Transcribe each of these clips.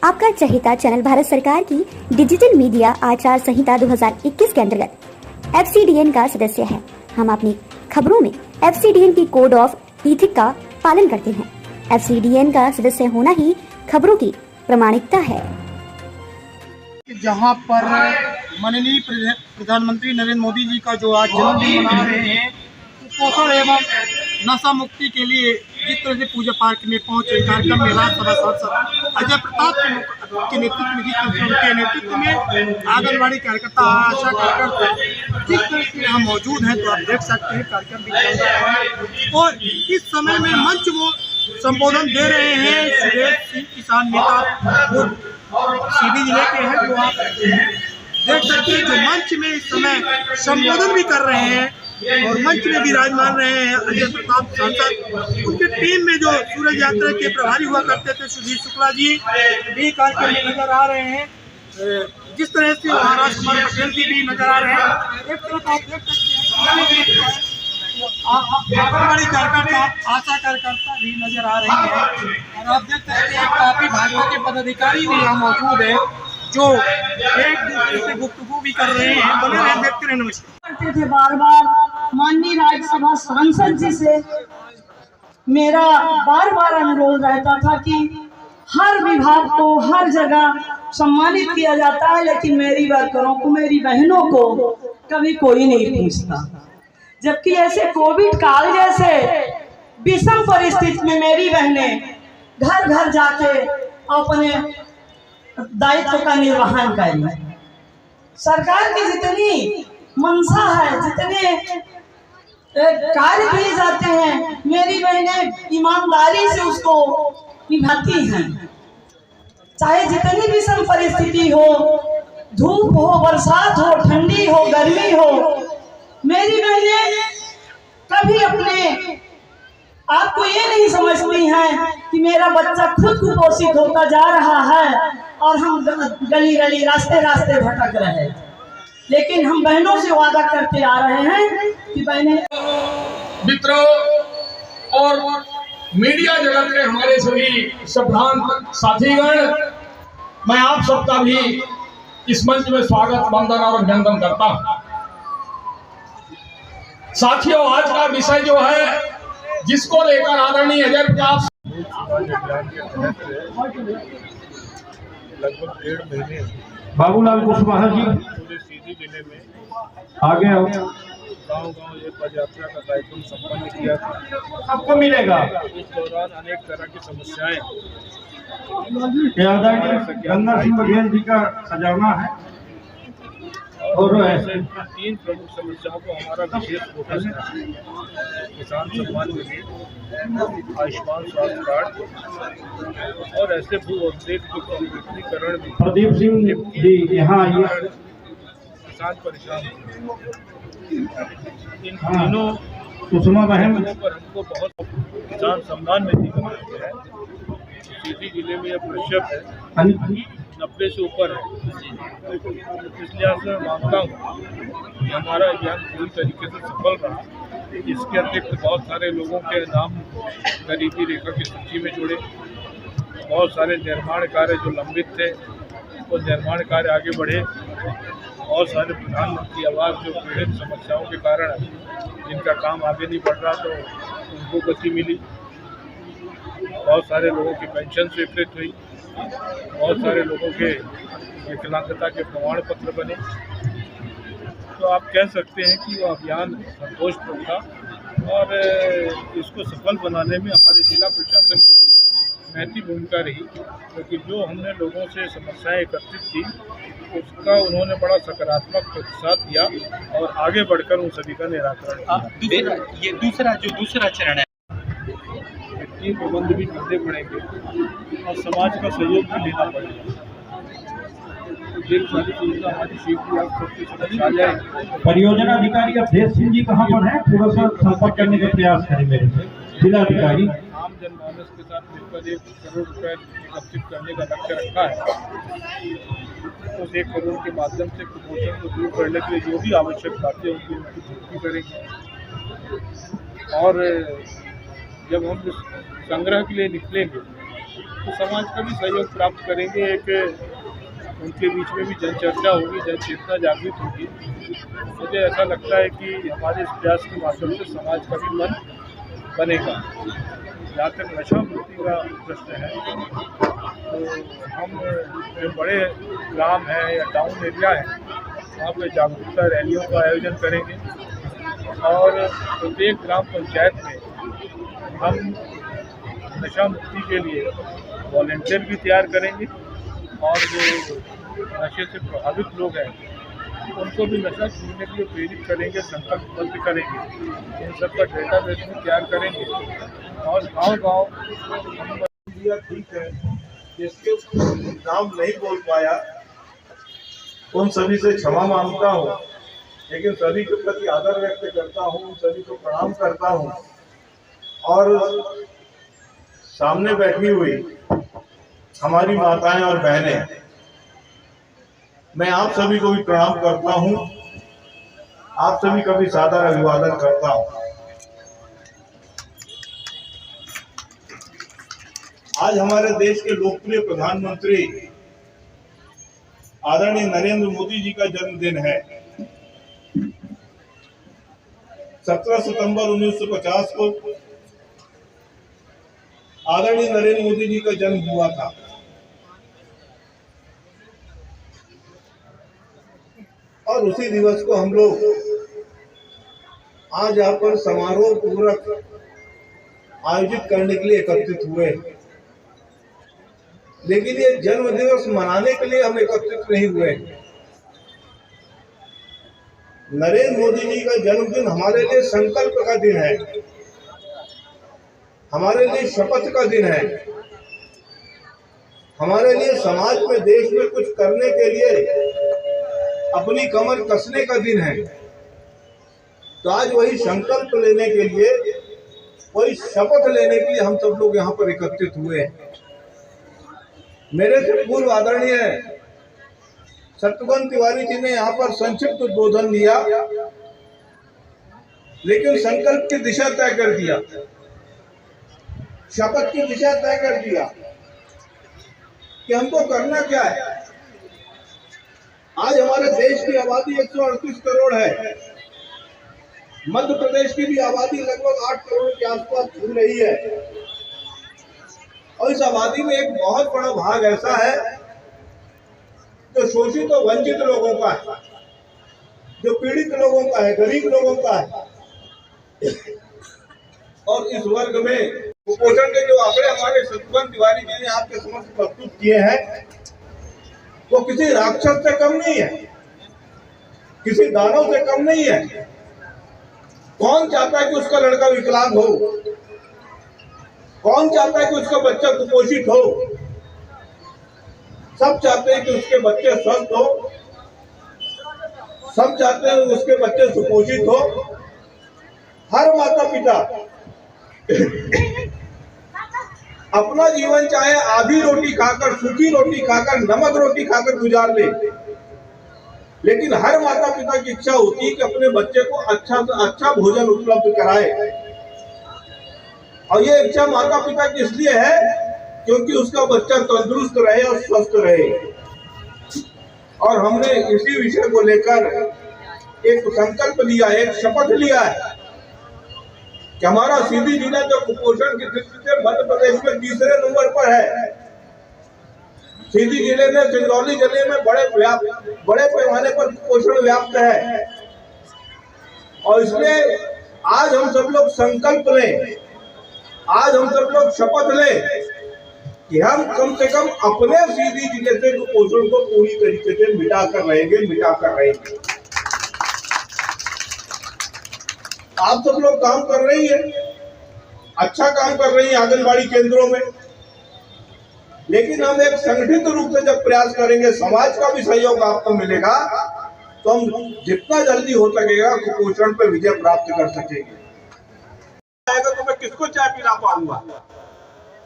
आपका चहेता चैनल भारत सरकार की डिजिटल मीडिया आचार संहिता 2021 के अंतर्गत FCDN का सदस्य है। हम अपनी खबरों में FCDN की कोड ऑफ इथिक का पालन करते हैं। FCDN का सदस्य होना ही खबरों की प्रामाणिकता है। जहां पर माननीय प्रधानमंत्री नरेंद्र मोदी जी का जो आज जन्मदिन मना रहे हैं, पोषण एवं नशा मुक्ति के लिए जिस तरह से पूजा पाठ में पहुंचे कार्यक्रम में राज्यसभा सांसद अजय प्रताप के नेतृत्व में आंगनबाड़ी कार्यकर्ता, आशा कार्यकर्ता जिस तरह से यहाँ मौजूद हैं, तो आप देख सकते हैं कार्यक्रम भी चल रहा है। और इस समय में मंच वो संबोधन दे रहे हैं। सुरेश सिंह किसान नेता वो सीधी जिले के हैं, जो आप देख सकते हैं जो मंच में इस समय संबोधन भी कर रहे हैं और मंच में विराजमान रहे हैं अजय प्रताप सांसद। उनकी टीम में जो सूरज यात्रा के प्रभारी हुआ करते थे सुधीर शुक्ला जी भी कार्यक्रम में नजर आ रहे हैं। जिस तरह से महाराज कुमार पटेल जी भी नजर आ रहे हैं। एक तरफ आप देख सकते हैं आंगनबाड़ी कार्यकर्ता, आशा कार्यकर्ता भी नजर आ रही है और आप देख सकते हैं काफी भाजपा के पदाधिकारी भी यहाँ मौजूद है जो एक दूसरे से गुफ्तगू भी कर रहे हैं। बने रहे, देखते रहे। नमस्कार। करते थे बार बार माननीय राज्यसभा सांसद जी से मेरा बार बार अनुरोध रहता था कि हर विभाग को हर जगह सम्मानित किया जाता है, लेकिन मेरी वर्करों को, मेरी बहनों को कभी कोई नहीं पूछता। जबकि ऐसे कोविड काल जैसे विषम परिस्थिति में मेरी बहनें घर घर जाके अपने दायित्व का निर्वहन करें। सरकार की जितनी मंशा है, जितने कार्य किए जाते हैं, मेरी बहनें ईमानदारी से उसको निभाती हैं। चाहे जितनी भी सम परिस्थिति हो, धूप हो, बरसात हो, ठंडी हो, गर्मी हो, मेरी बहनें कभी अपने आपको ये नहीं समझती हैं कि मेरा बच्चा खुद कुपोषित होता जा रहा है और हम गली गली रास्ते रास्ते भटक रहे हैं। लेकिन हम बहनों से वादा करते आ रहे हैं कि बहनें, मित्रों और मीडिया जगत के हमारे सभी श्रद्धांत साथीगण, मैं आप सबका भी इस मंच में स्वागत, वंदन और अभिनंदन करता हूं। साथियों, आज का विषय जो है जिसको लेकर आदरणीय अजय प्रताप लगभग 1.5 महीने बाबूलाल कुशवाहा जी पूरे सीधी जिले में आगे आओ। गांव-गांव ये पदयात्रा का कार्यक्रम संपन्न किया था। सबको मिलेगा। इस दौरान अनेक तरह की समस्याएं गंगा सिंह बघेल जी का सजाना है और ऐसे 3 प्रमुख समस्याओं को हमारा विशेष फोकस है। किसान सम्मान निधि, आयुष्मान स्वास्थ्य कार्ड और ऐसे भू अभिलेख जो कंप्यूटरीकरण भी। प्रदीप सिंह जी यहाँ आइए। किसान परेशान इन तीनों सुषमा बहन पर हमको बहुत किसान सम्मान निधि बनाया है। सीधी जिले में यह प्रतिशत है 90 से ऊपर है। इसलिए मैं मानता हूँ कि हमारा अभियान पूरी तरीके से सफल रहा। इसके अतिरिक्त बहुत सारे लोगों के नाम गरीबी रेखा की सूची में जुड़े। बहुत सारे निर्माण कार्य जो लंबित थे वो निर्माण कार्य आगे बढ़े। बहुत सारे प्रधानमंत्री आवास जो पीड़ित समस्याओं के कारण जिनका काम आगे नहीं बढ़ रहा, तो उनको गति मिली। बहुत सारे लोगों की पेंशन स्वीकृत हुई। बहुत सारे लोगों के विकलांगता के प्रमाण पत्र बने। तो आप कह सकते हैं कि वो अभियान संतोषपूर्ण था और इसको सफल बनाने में हमारे जिला प्रशासन की भी महती भूमिका रही, क्योंकि जो हमने लोगों से समस्याएं एकत्रित की उसका उन्होंने बड़ा सकारात्मक प्रतिसाद दिया और आगे बढ़कर उन सभी का निराकरण किया। ये दूसरा चरण है। वित्तीय प्रबंध भी करने पड़ेंगे और समाज का सहयोग भी लेना पड़ेगा। ढेर सारी चीज़ें हमारी शीघ्र आप सबके समझ आ जाएगी। परियोजना अधिकारी अवधेश सिंह जी कहाँ पर है? थोड़ा सा संपर्क करने का प्रयास करें मेरे से। जिला अधिकारी आम जनमानस के साथ मिलकर 1 करोड़ रुपए एकत्रित करने का लक्ष्य रखा है। उस 1 करोड़ के माध्यम से कुपोषण को दूर करने के लिए जो भी आवश्यक बातें होंगी उनकी पूर्ति करेंगे। और जब हम इस संग्रह के लिए निकलेंगे तो समाज का भी सहयोग प्राप्त करेंगे। एक उनके बीच में भी जनचर्चा होगी, जन चेतना जागृत होगी। मुझे ऐसा लगता है कि हमारे इस प्रयास के माध्यम से समाज का भी मन बनेगा। जहाँ तक नशा मुक्ति का प्रश्न है, तो हम जो बड़े ग्राम हैं या टाउन एरिया है, वहाँ पे जागरूकता रैलियों का आयोजन करेंगे और प्रत्येक ग्राम पंचायत में हम नशा मुक्ति के लिए वॉलंटियर भी तैयार करेंगे और जो नशे से प्रभावित लोग हैं उनको भी नशा छूटने के लिए प्रेरित करेंगे, संकल्पबद्ध करेंगे। इन सब का डेटाबेस में तैयार करेंगे और गांव-गांव हम ठीक है, जिसके नाम नहीं बोल पाया उन सभी से क्षमा मांगता हूँ, लेकिन सभी के प्रति आदर व्यक्त करता हूँ, सभी को प्रणाम करता हूँ और सामने बैठी हुई हमारी माताएं और बहनें, मैं आप सभी को भी प्रणाम करता हूँ, आप सभी का भी सादर अभिवादन करता हूँ। आज हमारे देश के लोकप्रिय प्रधानमंत्री आदरणीय नरेंद्र मोदी जी का जन्मदिन है। 17 सितंबर 1950 को आदरणीय नरेंद्र मोदी जी का जन्म हुआ था। और उसी दिवस को हम लोग आज यहाँ पर समारोह पूर्वक आयोजित करने के लिए एकत्रित हुए। लेकिन ये जन्म दिवस मनाने के लिए हम एकत्रित नहीं हुए। नरेंद्र मोदी जी का जन्मदिन हमारे लिए संकल्प का दिन है, हमारे लिए शपथ का दिन है, हमारे लिए समाज में, देश में कुछ करने के लिए अपनी कमर कसने का दिन है। तो आज वही संकल्प लेने के लिए, वही शपथ लेने के लिए हम सब लोग यहाँ पर एकत्रित हुए हैं। मेरे से पूर्व आदरणीय शत्रुघ्न तिवारी जी ने यहाँ पर संक्षिप्त उद्बोधन दिया, लेकिन संकल्प की दिशा तय कर दिया, शपथ की दिशा तय कर दिया कि हमको करना क्या है। आज हमारे देश की आबादी 138 करोड़ है। मध्य प्रदेश की भी आबादी लगभग 8 करोड़ के आसपास छू रही है और इस आबादी में एक बहुत बड़ा भाग ऐसा है जो शोषित और वंचित लोगों का है, जो पीड़ित लोगों का है, गरीब लोगों का है। और इस वर्ग में कुपोषण के जो आंकड़े हमारे शत्रुघ्न तिवारी जी ने आपके समक्ष प्रस्तुत किए हैं, वो किसी राक्षस से कम नहीं है, किसी दानव से कम नहीं है। कौन चाहता है कि उसका लड़का विकलांग हो? कौन चाहता है कि उसका बच्चा कुपोषित हो? सब चाहते हैं कि उसके बच्चे स्वस्थ हो, सब चाहते हैं उसके बच्चे सुपोषित हो। हर माता पिता अपना जीवन चाहे आधी रोटी खाकर, सूखी रोटी खाकर, नमक रोटी खाकर गुजार ले, लेकिन हर माता पिता की इच्छा होती है कि अपने बच्चे को अच्छा से अच्छा भोजन उपलब्ध कराए। और ये इच्छा माता पिता की इसलिए है क्योंकि उसका बच्चा तंदुरुस्त रहे और स्वस्थ रहे। और हमने इसी विषय को लेकर एक संकल्प लिया, एक शपथ लिया है कि हमारा सीधी जिला जो कुपोषण की दृष्टि से मध्य प्रदेश में तीसरे नंबर पर है। सीधी जिले में, सिंगरौली जिले में बड़े पैमाने पर कुपोषण व्याप्त है। और इसलिए आज हम सब लोग संकल्प लें, आज हम सब लोग शपथ लें कि हम कम से कम अपने सीधी जिले से कुपोषण को पूरी तरीके से मिटाकर रहेंगे। आप सब लोग काम कर रही है, अच्छा काम कर रही है आंगनबाड़ी केंद्रों में, लेकिन हम एक संगठित रूप से जब प्रयास करेंगे, समाज का भी सहयोग आपको मिलेगा, तो हम जितना जल्दी हो सकेगा कुपोषण पर विजय प्राप्त कर सकेंगे। तो मैं किसको चाय पिला पाऊंगा,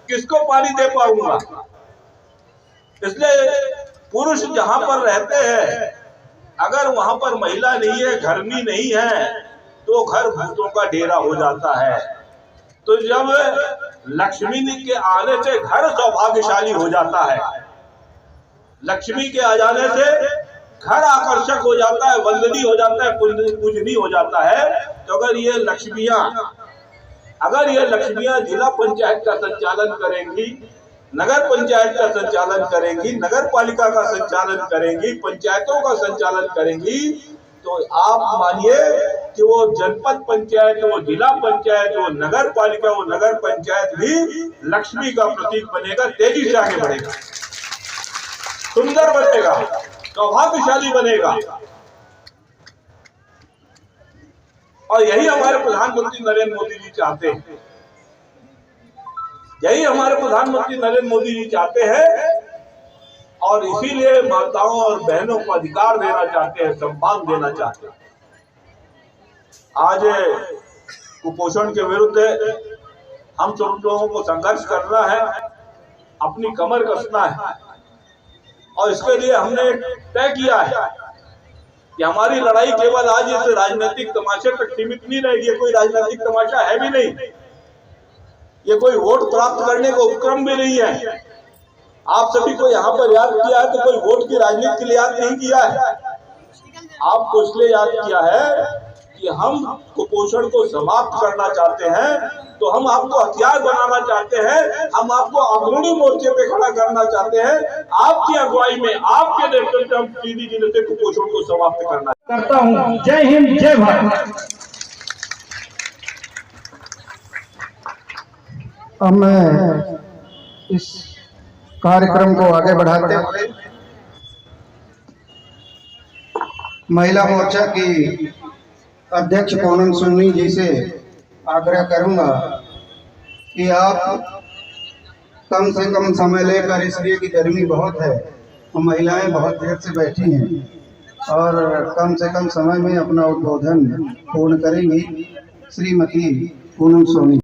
किसको पानी दे पाऊंगा? इसलिए पुरुष जहां पर रहते हैं, अगर वहां पर महिला नहीं है, घरनी नहीं है, तो घर भूतों का डेरा हो जाता है। तो जब लक्ष्मी के आने से घर सौभाग्यशाली हो जाता है, लक्ष्मी के आ जाने से घर आकर्षक हो जाता है, वंदनीय हो जाता है, पूजनीय हो जाता है। तो अगर ये लक्ष्मियां जिला पंचायत का संचालन करेंगी, नगर पंचायत का संचालन करेंगी, नगर पालिका का संचालन करेंगी, पंचायतों का संचालन करेंगी, तो आप मानिए कि वो जनपद पंचायत, वो जिला पंचायत, वो नगर पालिका, वो नगर पंचायत भी लक्ष्मी का प्रतीक बनेगा, तेजी से आगे बढ़ेगा, सुंदर बनेगा, सौभाग्यशाली बनेगा। और यही हमारे प्रधानमंत्री नरेंद्र मोदी जी चाहते हैं, यही हमारे प्रधानमंत्री नरेंद्र मोदी जी चाहते हैं। और इसीलिए माताओं और बहनों को अधिकार देना चाहते हैं, सम्मान देना चाहते हैं। आज कुपोषण के विरुद्ध हम सब लोगों को संघर्ष करना है, अपनी कमर कसना है। और इसके लिए हमने तय किया है कि हमारी लड़ाई केवल आज इस राजनीतिक तमाशे तक सीमित नहीं रहेगी। ये कोई राजनीतिक तमाशा है भी नहीं, ये कोई वोट प्राप्त करने का उपक्रम भी नहीं है। आप सभी को यहाँ पर याद किया है तो कोई वोट की राजनीति के लिए याद नहीं किया है, आपको इसलिए याद किया है कि हम कुपोषण को समाप्त करना चाहते हैं। तो हम आपको हथियार बनाना चाहते हैं, हम आपको अग्रणी मोर्चे पे खड़ा करना चाहते हैं। आपकी अगुवाई में, आपके नेतृत्व में हम सीधी जिले से कुपोषण को समाप्त करता हूँ। जय हिंद, जय भारत। अब मैं इस कार्यक्रम को आगे बढ़ाते हुए महिला मोर्चा की अध्यक्ष पूनम सोनी जी से आग्रह करूंगा कि आप कम से कम समय लेकर, इसलिए कि गर्मी बहुत है और महिलाएं बहुत देर से बैठी हैं, और कम से कम समय में अपना उद्बोधन पूर्ण करेंगी। श्रीमती पूनम सोनी।